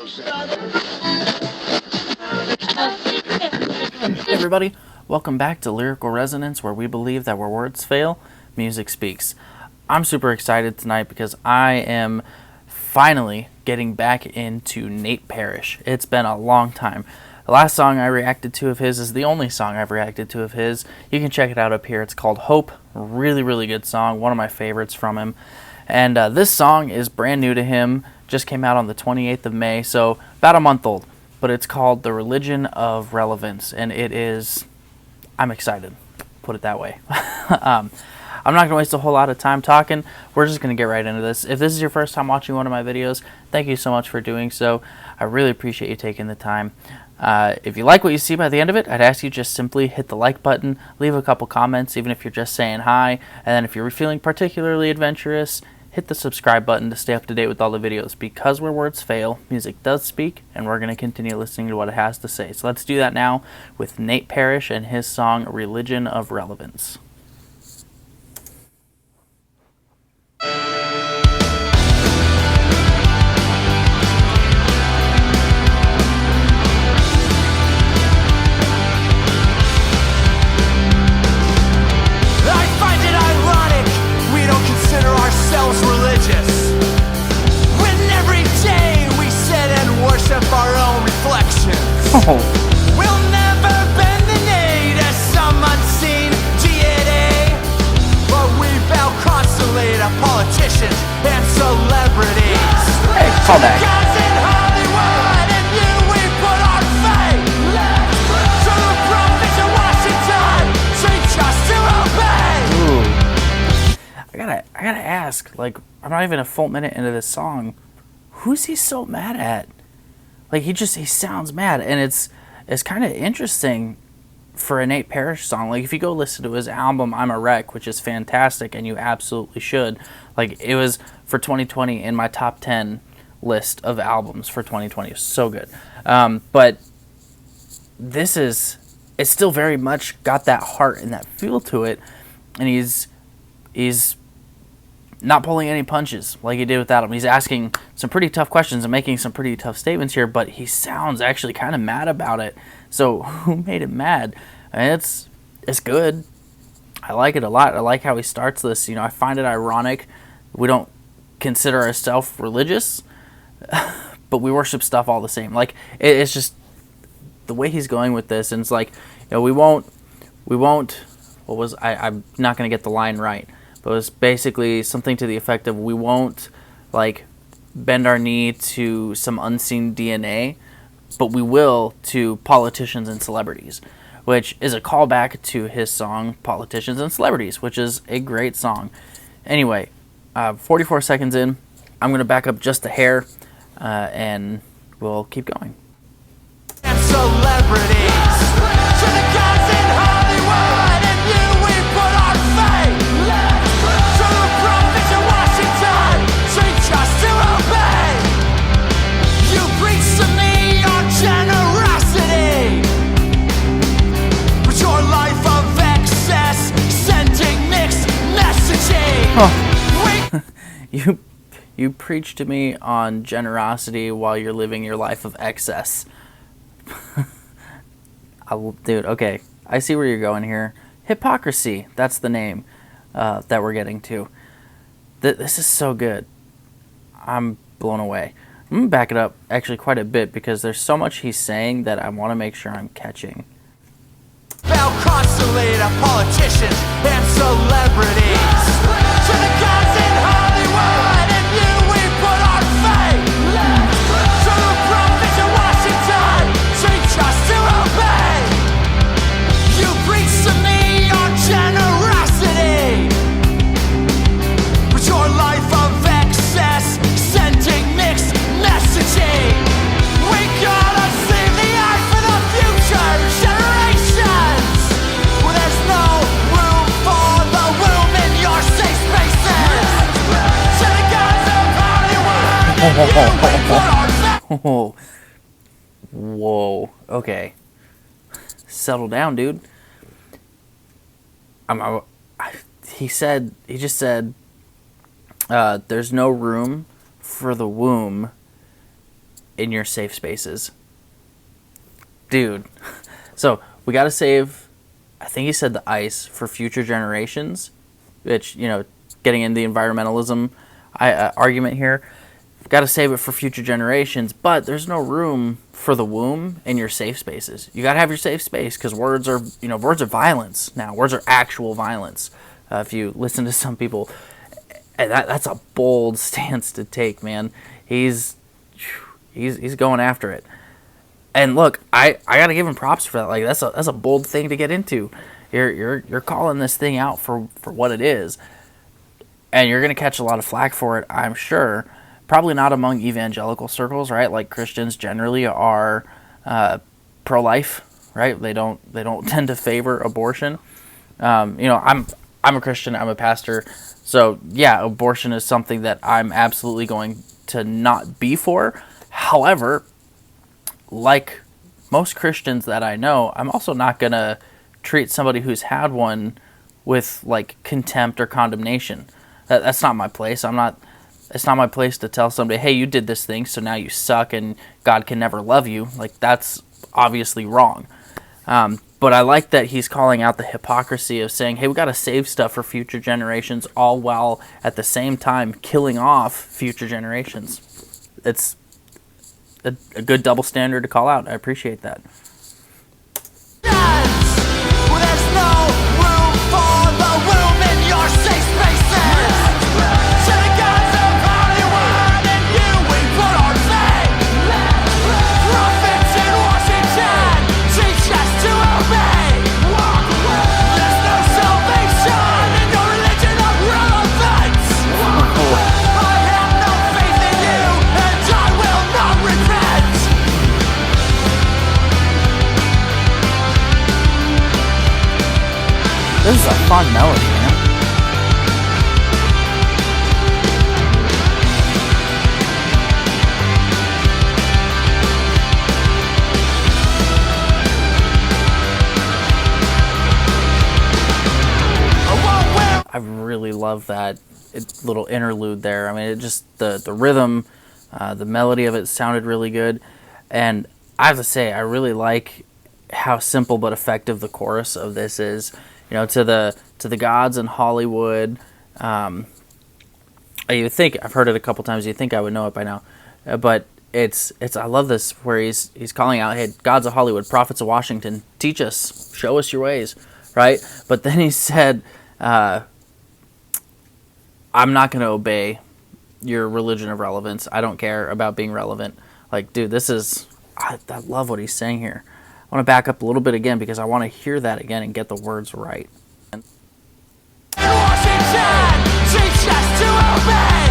Hey everybody, welcome back to Lyrical Resonance, where we believe that where words fail, music speaks. I'm super excited tonight because I am finally getting back into Nate Parrish. It's been a long time. The last song I reacted to of his is the only song I've reacted to of his. You can check it out up here. It's called Hope. Really, really good song. One of my favorites from him. And this song is brand new to him. Just came out on the 28th of May, so about a month old. But it's called The Religion of Relevance, and it is, I'm excited, put it that way. I'm not going to waste a whole lot of time talking. We're just going to get right into this. If this is your first time watching one of my videos, thank you so much for doing so. I really appreciate you taking the time. If you like what you see by the end of it, I'd ask you just simply hit the like button, leave a couple comments, even if you're just saying hi, and then if you're feeling particularly adventurous, hit the subscribe button to stay up to date with all the videos, because where words fail, music does speak, and we're going to continue listening to what it has to say. So let's do that now with Nate Parrish and his song Religion of Relevance. Religious, when every day we sit and worship our own reflections. We'll never bend the knee to some unseen deity, but we bow constantly to politicians and celebrities. Hey, call back. Gods in Hollywood, and you we put our faith. To the prophets in Washington, teach us to obey. Ooh. I gotta ask, like, I'm not even a full minute into this song. Who's he so mad at? Like, he sounds mad, and it's kind of interesting for a Nate Parrish song. Like, if you go listen to his album, I'm a Wreck, which is fantastic, and you absolutely should. Like, it was, for 2020, in my top 10 list of albums for 2020. It was so good. But it's still very much got that heart and that feel to it, and he's not pulling any punches like he did with Adam. He's asking some pretty tough questions and making some pretty tough statements here, but he sounds actually kind of mad about it. So who made him mad? And it's good. I like it a lot. I like how he starts this. You know, I find it ironic. We don't consider ourselves religious, but we worship stuff all the same. Like, it's just the way he's going with this. And it's like, you know, we won't, I'm not going to get the line right. But it was basically something to the effect of, we won't, like, bend our knee to some unseen DNA, but we will to politicians and celebrities, which is a callback to his song Politicians and Celebrities, which is a great song. Anyway, 44 seconds in, I'm going to back up just a hair, and we'll keep going. And celebrities, to the gods in Hollywood, and you we put our faith. To the prophets in Washington, teach us to obey. You preach to me on generosity, but your life of excess, sending mixed messaging. You preach to me on generosity while you're living your life of excess. Dude, okay, I see where you're going here. Hypocrisy, that's the name that we're getting to. This is so good. I'm blown away. I'm going to back it up actually quite a bit, because there's so much he's saying that I want to make sure I'm catching. Bow constantly to politicians and celebrities. To the gods in Hollywood, and you we put our faith. To the prophets in Washington, teach us to obey. You preach to me on generosity, but your life of excess, sending mixed messaging. We gotta save the earth for the future generations. Well, there's no room for the womb in your safe spaces. To the gods of Hollywood, and you we put our Oh, whoa, okay. Settle down, dude. He just said, there's no room for the womb in your safe spaces. Dude. So we got to save, I think he said, the ice for future generations, which, getting into the environmentalism argument here. Got to save it for future generations, but there's no room for the womb in your safe spaces. You got to have your safe space, because words are violence now. Words are actual violence. If you listen to some people, and that's a bold stance to take, man. He's going after it. And look, I got to give him props for that. Like, that's a bold thing to get into. You're calling this thing out for what it is. And you're going to catch a lot of flack for it, I'm sure. Probably not among evangelical circles, right? Like, Christians generally are pro-life, right? They don't tend to favor abortion. I'm a Christian. I'm a pastor. So yeah, abortion is something that I'm absolutely going to not be for. However, like most Christians that I know, I'm also not going to treat somebody who's had one with like contempt or condemnation. That's not my place. It's not my place to tell somebody, hey, you did this thing, so now you suck and God can never love you. Like, that's obviously wrong. But I like that he's calling out the hypocrisy of saying, hey, we got to save stuff for future generations, all while at the same time killing off future generations. It's a good double standard to call out. I appreciate that. Well, there's no room for the room in your safe spaces. To the gods of Hollywood and you we put our faith. Prophets in Washington teach us to obey. There's no salvation in your religion of relevance. I have no faith in you and I will not repent. This is a fun melody, man. I really love that little interlude there. I mean, it just the rhythm, the melody of it sounded really good, and I have to say, I really like how simple but effective the chorus of this is. To the gods in Hollywood. You think I've heard it a couple times. You think I would know it by now, but it's. I love this where he's calling out, "Hey, gods of Hollywood, prophets of Washington, teach us, show us your ways," right? But then he said, "I'm not going to obey your religion of relevance. I don't care about being relevant." Like, dude, this is. I love what he's saying here. I want to back up a little bit again because I want to hear that again and get the words right. Washington, teach us to obey.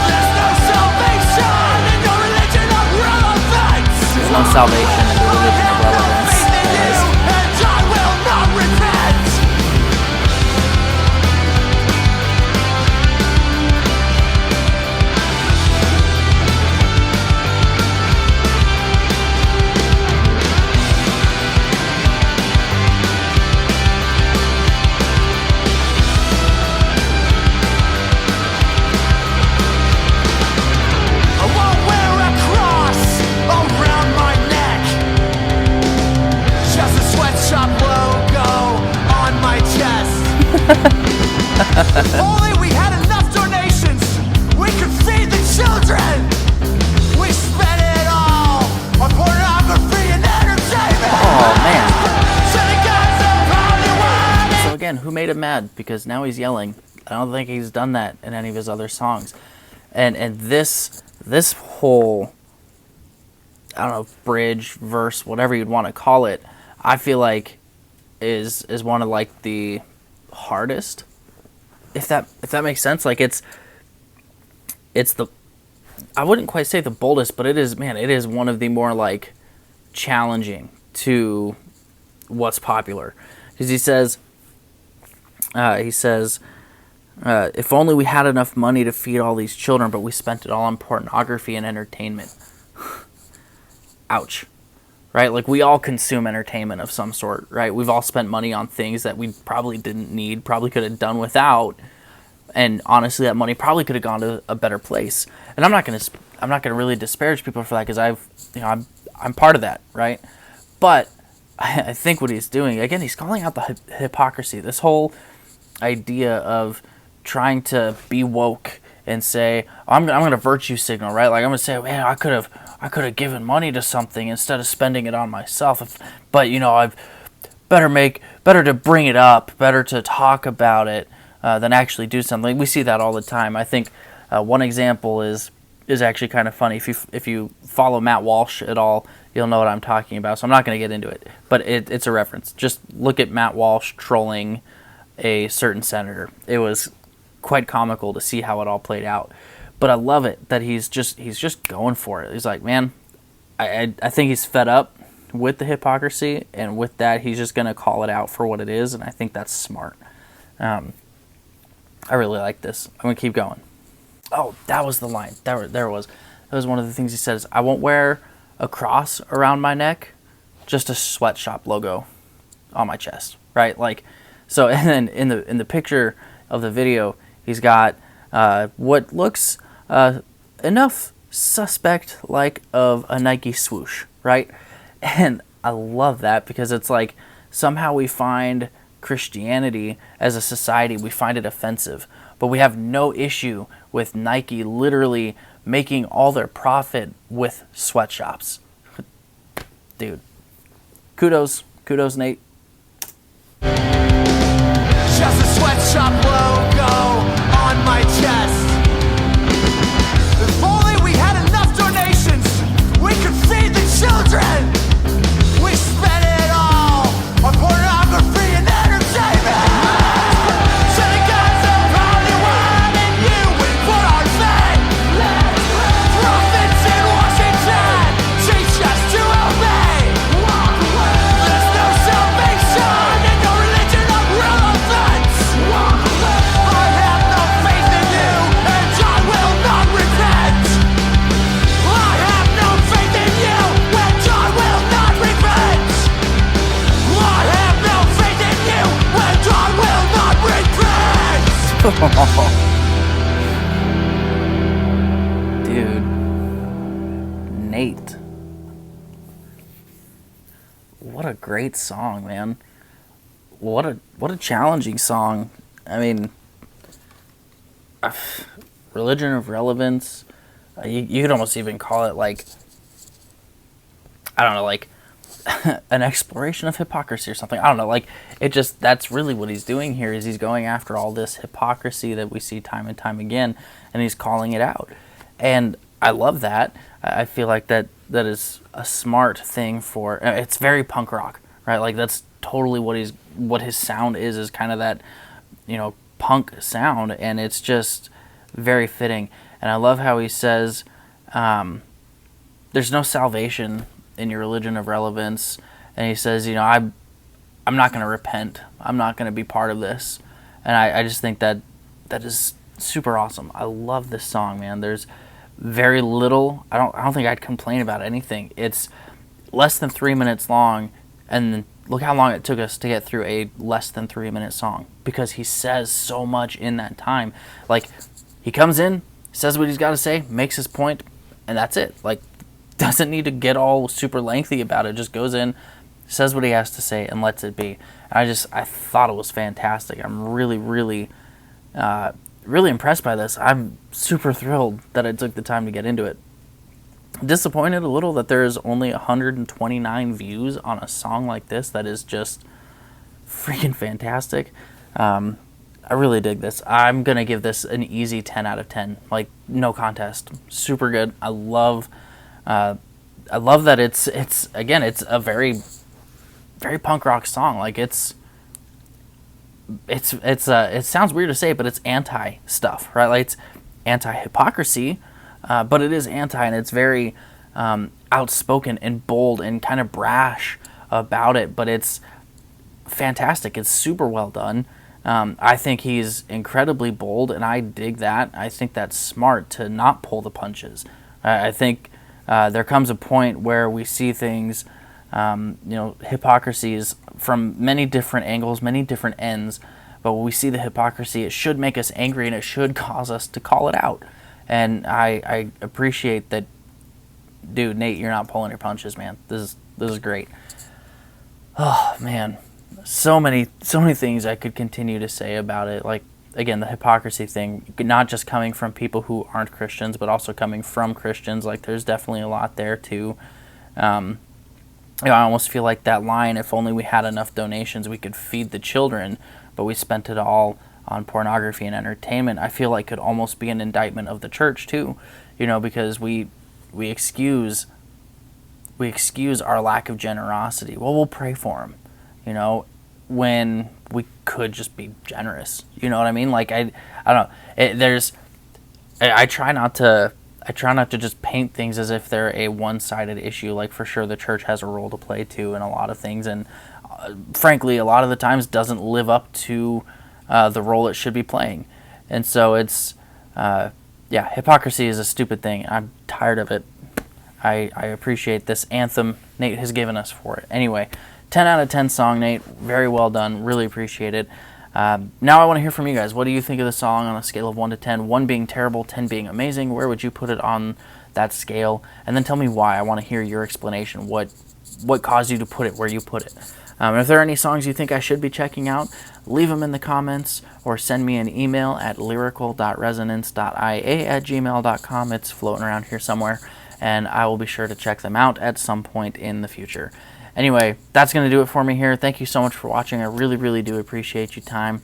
There's no salvation in your religion of relevance. There's no salvation in the religion of relevance. And I will not repent. Only we had enough donations, we could feed the children. We spent it all on pornography and entertainment. Oh, man. To the gods of Hollywood. So again, who made him mad? Because now he's yelling. I don't think he's done that in any of his other songs. And this whole, I don't know, bridge, verse, whatever you'd want to call it, I feel like is one of like the hardest, if that makes sense. Like, it's the, I wouldn't quite say the boldest, but it is one of the more like challenging to what's popular, because he says if only we had enough money to feed all these children, but we spent it all on pornography and entertainment. Ouch. Right? Like, we all consume entertainment of some sort, right? We've all spent money on things that we probably didn't need, probably could have done without, and honestly, that money probably could have gone to a better place. And I'm not going to I'm not going to really disparage people for that, because I'm part of that, right? But I think what he's doing, again, he's calling out the hypocrisy. This whole idea of trying to be woke and say, I'm going to virtue signal, right? Like, I'm going to say, man, I could have given money to something instead of spending it on myself. But I've better to bring it up, better to talk about it than actually do something. We see that all the time. I think one example is actually kind of funny. If you follow Matt Walsh at all, you'll know what I'm talking about. So I'm not going to get into it, but it's a reference. Just look at Matt Walsh trolling a certain senator. It was quite comical to see how it all played out. But I love it that he's just going for it. He's like, man, I think he's fed up with the hypocrisy, and with that, he's just going to call it out for what it is, and I think that's smart. I really like this. I'm going to keep going. Oh, that was the line. There it was. That was one of the things he says. I won't wear a cross around my neck, just a sweatshop logo on my chest, right? Like, so, and then in the picture of the video, he's got what looks enough suspect like of a Nike swoosh, right? And I love that, because it's like somehow we find Christianity as a society, we find it offensive, but we have no issue with Nike literally making all their profit with sweatshops. Dude, kudos, Nate. Just a sweatshop logo on my chest. If only we had enough donations, we could feed the children. We spent it all on pornography and entertainment. To the guys of Hollywood and you, we put our faith. Prophets in Washington teach us to obey. There's no salvation in no religion of relevance. I have no faith in you, and I will not repent. I have no faith in you, and I will not repent. I have no faith in you, and I will not repent. Dude, Nate. What a great song, man. What a challenging song. I mean, Religion of Relevance. You could almost even call it like, I don't know, like an exploration of hypocrisy or something. I don't know, like that's really what he's doing here, is he's going after all this hypocrisy that we see time and time again, and he's calling it out. And I love that. I feel like that is a smart thing for, it's very punk rock, right? Like that's totally what his sound is kind of that, punk sound, and it's just very fitting. And I love how he says, there's no salvation in your religion of relevance, and he says, I'm not going to repent. I'm not going to be part of this. And I just think that is super awesome. I love this song, man. There's very little. I don't think I'd complain about anything. It's less than 3 minutes long, and look how long it took us to get through a less than 3 minute song, because he says so much in that time. Like, he comes in, says what he's got to say, makes his point, and that's it. Like, doesn't need to get all super lengthy about it. Just goes in, says what he has to say, and lets it be. And I thought it was fantastic. I'm really, really, really impressed by this. I'm super thrilled that I took the time to get into it. Disappointed a little that there's only 129 views on a song like this that is just freaking fantastic. I really dig this. I'm going to give this an easy 10 out of 10. Like, no contest. Super good. I love that it's a very, very punk rock song. Like, it sounds weird to say, but it's anti stuff, right? Like, it's anti-hypocrisy, but it is anti, and it's very outspoken and bold and kind of brash about it, but it's fantastic. It's super well done. I think he's incredibly bold, and I dig that. I think that's smart to not pull the punches. I think there comes a point where we see things, hypocrisies from many different angles, many different ends, but when we see the hypocrisy, it should make us angry, and it should cause us to call it out. And I appreciate that, dude. Nate, you're not pulling your punches, man. This is great. Oh man, so many things I could continue to say about it. Like, again, the hypocrisy thing, not just coming from people who aren't Christians, but also coming from Christians. Like, there's definitely a lot there too. I almost feel like that line, if only we had enough donations, we could feed the children, but we spent it all on pornography and entertainment, I feel like could almost be an indictment of the church too, because we excuse our lack of generosity. Well, we'll pray for them, when we could just be generous. You know what I mean? Like, I don't know. I try not to just paint things as if they're a one-sided issue. Like, for sure the church has a role to play too in a lot of things, and frankly a lot of the times doesn't live up to the role it should be playing. And so it's hypocrisy is a stupid thing. I'm tired of it. I appreciate this anthem Nate has given us for it. Anyway, 10 out of 10 song, Nate. Very well done. Really appreciate it. Now I want to hear from you guys. What do you think of the song on a scale of 1 to 10? 1 being terrible, 10 being amazing. Where would you put it on that scale? And then tell me why. I want to hear your explanation. What caused you to put it where you put it? And if there are any songs you think I should be checking out, leave them in the comments or send me an email at lyrical.resonance.ia@gmail.com. It's floating around here somewhere, and I will be sure to check them out at some point in the future. Anyway, that's going to do it for me here. Thank you so much for watching. I really, really do appreciate your time.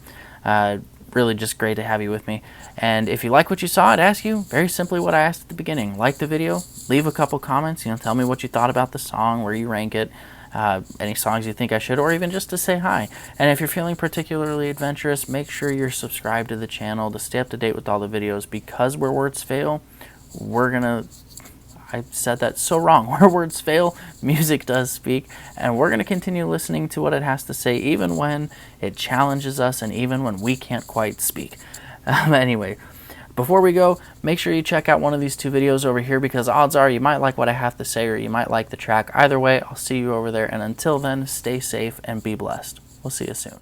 Really just great to have you with me. And if you like what you saw, I'd ask you very simply what I asked at the beginning. Like the video, leave a couple comments, tell me what you thought about the song, where you rank it, any songs you think I should, or even just to say hi. And if you're feeling particularly adventurous, make sure you're subscribed to the channel to stay up to date with all the videos, because where words fail, I said that so wrong. Where words fail, music does speak, and we're going to continue listening to what it has to say, even when it challenges us and even when we can't quite speak. Anyway, before we go, make sure you check out one of these 2 videos over here, because odds are you might like what I have to say or you might like the track. Either way, I'll see you over there, and until then, stay safe and be blessed. We'll see you soon.